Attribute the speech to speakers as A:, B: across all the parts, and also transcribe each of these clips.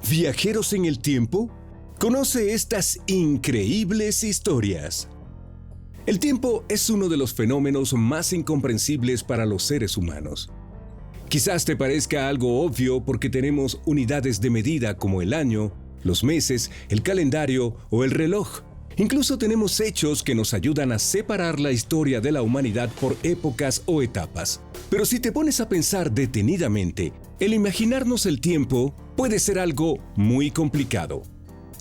A: ¿Viajeros en el tiempo? Conoce estas increíbles historias. El tiempo es uno de los fenómenos más incomprensibles para los seres humanos. Quizás te parezca algo obvio porque tenemos unidades de medida como el año, los meses, el calendario o el reloj. Incluso tenemos hechos que nos ayudan a separar la historia de la humanidad por épocas o etapas. Pero si te pones a pensar detenidamente, el imaginarnos el tiempo puede ser algo muy complicado.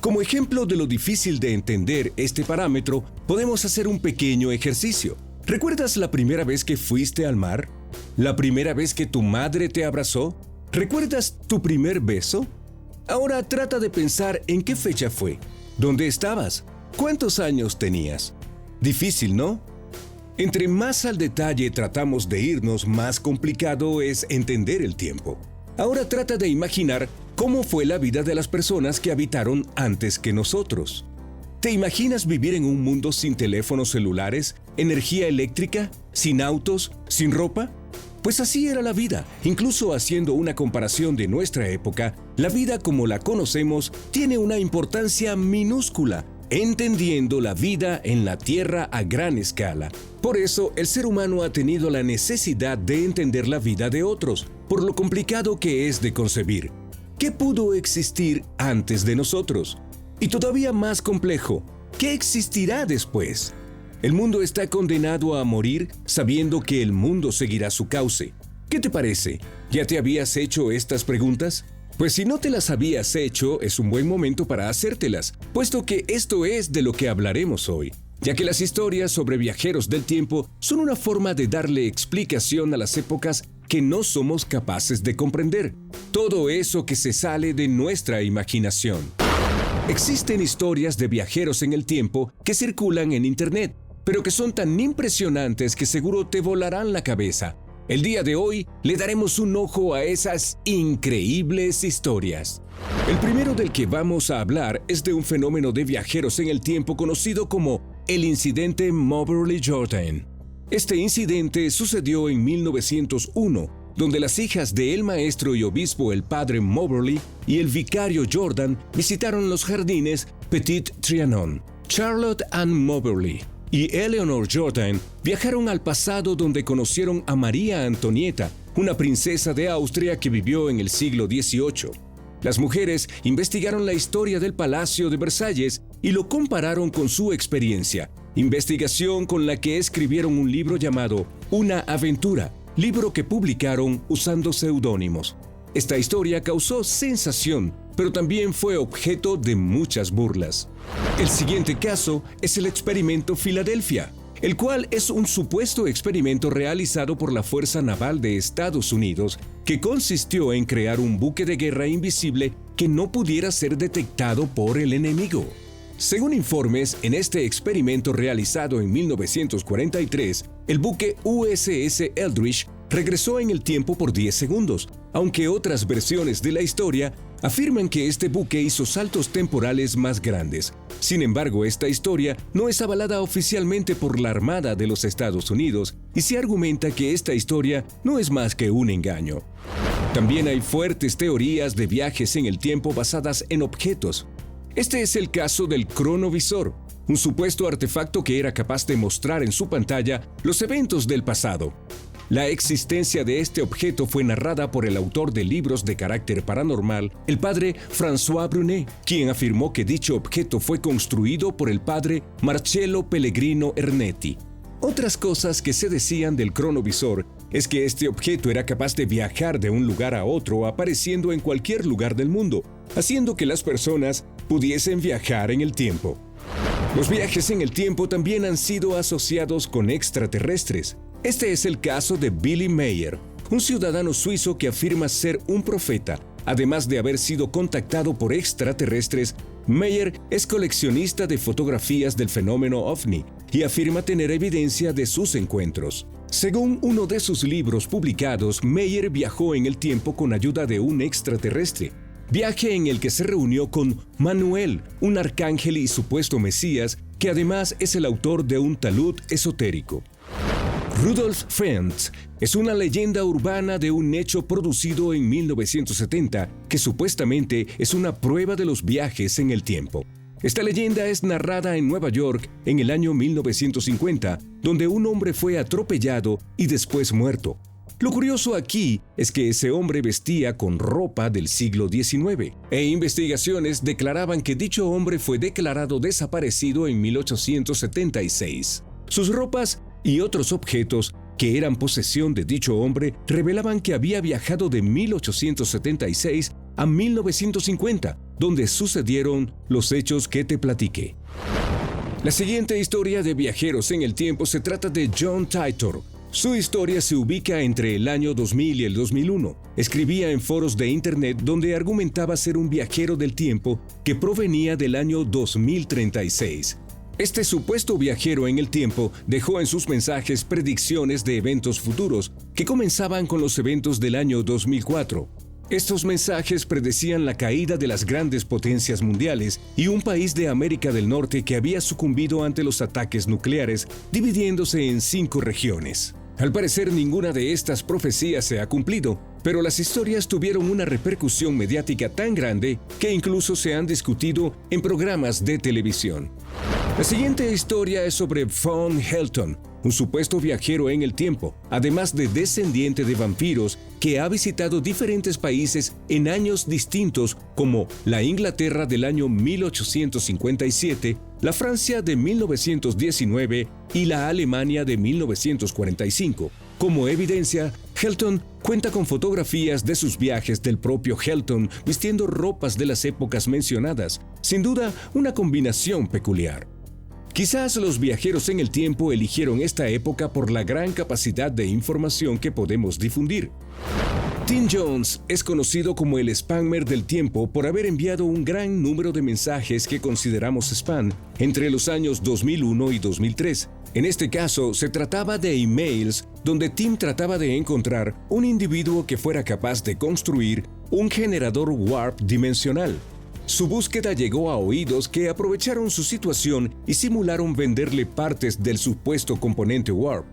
A: Como ejemplo de lo difícil de entender este parámetro, podemos hacer un pequeño ejercicio. ¿Recuerdas la primera vez que fuiste al mar? ¿La primera vez que tu madre te abrazó? ¿Recuerdas tu primer beso? Ahora trata de pensar en qué fecha fue. ¿Dónde estabas? ¿Cuántos años tenías? Difícil, ¿no? Entre más al detalle tratamos de irnos, más complicado es entender el tiempo. Ahora trata de imaginar cómo fue la vida de las personas que habitaron antes que nosotros. ¿Te imaginas vivir en un mundo sin teléfonos celulares, energía eléctrica, sin autos, sin ropa? Pues así era la vida. Incluso haciendo una comparación de nuestra época, la vida como la conocemos tiene una importancia minúscula, entendiendo la vida en la Tierra a gran escala. Por eso, el ser humano ha tenido la necesidad de entender la vida de otros, por lo complicado que es de concebir. ¿Qué pudo existir antes de nosotros? Y todavía más complejo, ¿qué existirá después? El mundo está condenado a morir sabiendo que el mundo seguirá su cauce. ¿Qué te parece? ¿Ya te habías hecho estas preguntas? Pues si no te las habías hecho, es un buen momento para hacértelas, puesto que esto es de lo que hablaremos hoy, ya que las historias sobre viajeros del tiempo son una forma de darle explicación a las épocas que no somos capaces de comprender, todo eso que se sale de nuestra imaginación. Existen historias de viajeros en el tiempo que circulan en Internet, pero que son tan impresionantes que seguro te volarán la cabeza. El día de hoy le daremos un ojo a esas increíbles historias. El primero del que vamos a hablar es de un fenómeno de viajeros en el tiempo conocido como el incidente Moberly Jordan. Este incidente sucedió en 1901, donde las hijas del maestro y obispo el padre Moberly y el vicario Jordan visitaron los jardines Petit Trianon. Charlotte Ann Moberly y Eleanor Jordan viajaron al pasado donde conocieron a María Antonieta, una princesa de Austria que vivió en el siglo XVIII. Las mujeres investigaron la historia del Palacio de Versalles y lo compararon con su experiencia, investigación con la que escribieron un libro llamado Una aventura, libro que publicaron usando seudónimos. Esta historia causó sensación, pero también fue objeto de muchas burlas. El siguiente caso es el experimento Filadelfia, el cual es un supuesto experimento realizado por la Fuerza Naval de Estados Unidos que consistió en crear un buque de guerra invisible que no pudiera ser detectado por el enemigo. Según informes, en este experimento realizado en 1943, el buque USS Eldridge regresó en el tiempo por 10 segundos, aunque otras versiones de la historia afirman que este buque hizo saltos temporales más grandes. Sin embargo, esta historia no es avalada oficialmente por la Armada de los Estados Unidos y se argumenta que esta historia no es más que un engaño. También hay fuertes teorías de viajes en el tiempo basadas en objetos. Este es el caso del cronovisor, un supuesto artefacto que era capaz de mostrar en su pantalla los eventos del pasado. La existencia de este objeto fue narrada por el autor de libros de carácter paranormal, el padre François Brunet, quien afirmó que dicho objeto fue construido por el padre Marcello Pellegrino Ernetti. Otras cosas que se decían del cronovisor es que este objeto era capaz de viajar de un lugar a otro apareciendo en cualquier lugar del mundo, haciendo que las personas pudiesen viajar en el tiempo. Los viajes en el tiempo también han sido asociados con extraterrestres. Este es el caso de Billy Meier, un ciudadano suizo que afirma ser un profeta. Además de haber sido contactado por extraterrestres, Meier es coleccionista de fotografías del fenómeno OVNI y afirma tener evidencia de sus encuentros. Según uno de sus libros publicados, Meier viajó en el tiempo con ayuda de un extraterrestre. Viaje en el que se reunió con Manuel, un arcángel y supuesto mesías, que además es el autor de un talud esotérico. Rudolf Fentz es una leyenda urbana de un hecho producido en 1970 que supuestamente es una prueba de los viajes en el tiempo. Esta leyenda es narrada en Nueva York en el año 1950, donde un hombre fue atropellado y después muerto. Lo curioso aquí es que ese hombre vestía con ropa del siglo XIX, e investigaciones declaraban que dicho hombre fue declarado desaparecido en 1876. Sus ropas y otros objetos que eran posesión de dicho hombre revelaban que había viajado de 1876 a 1950, donde sucedieron los hechos que te platiqué. La siguiente historia de viajeros en el tiempo se trata de John Titor. Su historia se ubica entre el año 2000 y el 2001. Escribía en foros de internet donde argumentaba ser un viajero del tiempo que provenía del año 2036. Este supuesto viajero en el tiempo dejó en sus mensajes predicciones de eventos futuros que comenzaban con los eventos del año 2004. Estos mensajes predecían la caída de las grandes potencias mundiales y un país de América del Norte que había sucumbido ante los ataques nucleares, dividiéndose en 5 regiones. Al parecer, ninguna de estas profecías se ha cumplido, pero las historias tuvieron una repercusión mediática tan grande que incluso se han discutido en programas de televisión. La siguiente historia es sobre Von Helton, un supuesto viajero en el tiempo, además de descendiente de vampiros que ha visitado diferentes países en años distintos como la Inglaterra del año 1857, la Francia de 1919 y la Alemania de 1945. Como evidencia, Helton cuenta con fotografías de sus viajes del propio Helton vistiendo ropas de las épocas mencionadas, sin duda una combinación peculiar. Quizás los viajeros en el tiempo eligieron esta época por la gran capacidad de información que podemos difundir. Tim Jones es conocido como el spammer del tiempo por haber enviado un gran número de mensajes que consideramos spam entre los años 2001 y 2003. En este caso, se trataba de emails donde Tim trataba de encontrar un individuo que fuera capaz de construir un generador warp dimensional. Su búsqueda llegó a oídos que aprovecharon su situación y simularon venderle partes del supuesto componente warp.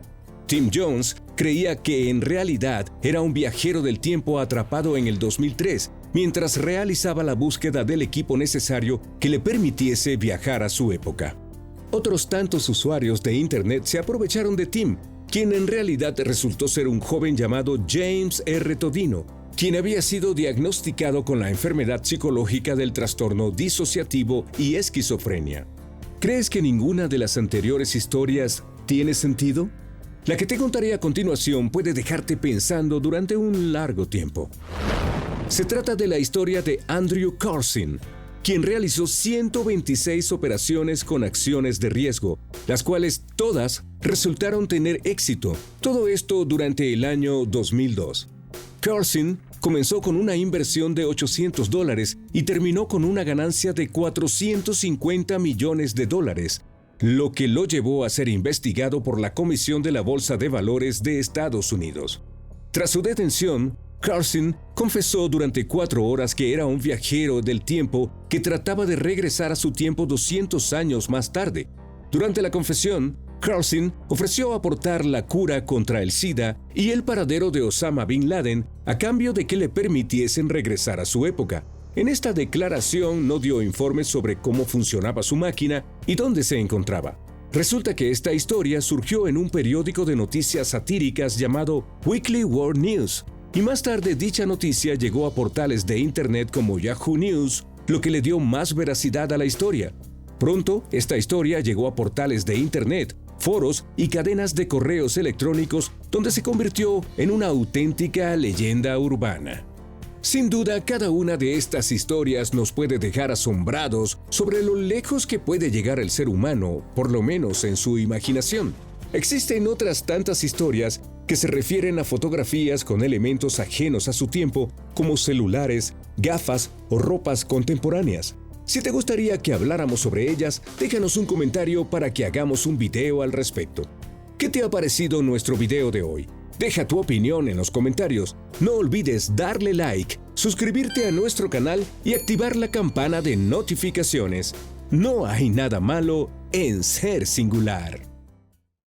A: Tim Jones creía que en realidad era un viajero del tiempo atrapado en el 2003, mientras realizaba la búsqueda del equipo necesario que le permitiese viajar a su época. Otros tantos usuarios de Internet se aprovecharon de Tim, quien en realidad resultó ser un joven llamado James R. Todino, quien había sido diagnosticado con la enfermedad psicológica del trastorno disociativo y esquizofrenia. ¿Crees que ninguna de las anteriores historias tiene sentido? La que te contaré a continuación puede dejarte pensando durante un largo tiempo. Se trata de la historia de Andrew Carson, quien realizó 126 operaciones con acciones de riesgo, las cuales todas resultaron tener éxito, todo esto durante el año 2002. Carson comenzó con una inversión de $800 y terminó con una ganancia de $450 millones, lo que lo llevó a ser investigado por la Comisión de la Bolsa de Valores de Estados Unidos. Tras su detención, Carson confesó durante 4 horas que era un viajero del tiempo que trataba de regresar a su tiempo 200 años más tarde. Durante la confesión, Carson ofreció aportar la cura contra el SIDA y el paradero de Osama Bin Laden a cambio de que le permitiesen regresar a su época. En esta declaración no dio informes sobre cómo funcionaba su máquina y dónde se encontraba. Resulta que esta historia surgió en un periódico de noticias satíricas llamado Weekly World News, y más tarde dicha noticia llegó a portales de Internet como Yahoo News, lo que le dio más veracidad a la historia. Pronto, esta historia llegó a portales de Internet, foros y cadenas de correos electrónicos donde se convirtió en una auténtica leyenda urbana. Sin duda, cada una de estas historias nos puede dejar asombrados sobre lo lejos que puede llegar el ser humano, por lo menos en su imaginación. Existen otras tantas historias que se refieren a fotografías con elementos ajenos a su tiempo, como celulares, gafas o ropas contemporáneas. Si te gustaría que habláramos sobre ellas, déjanos un comentario para que hagamos un video al respecto. ¿Qué te ha parecido nuestro video de hoy? Deja tu opinión en los comentarios. No olvides darle like, suscribirte a nuestro canal y activar la campana de notificaciones. No hay nada malo en ser singular.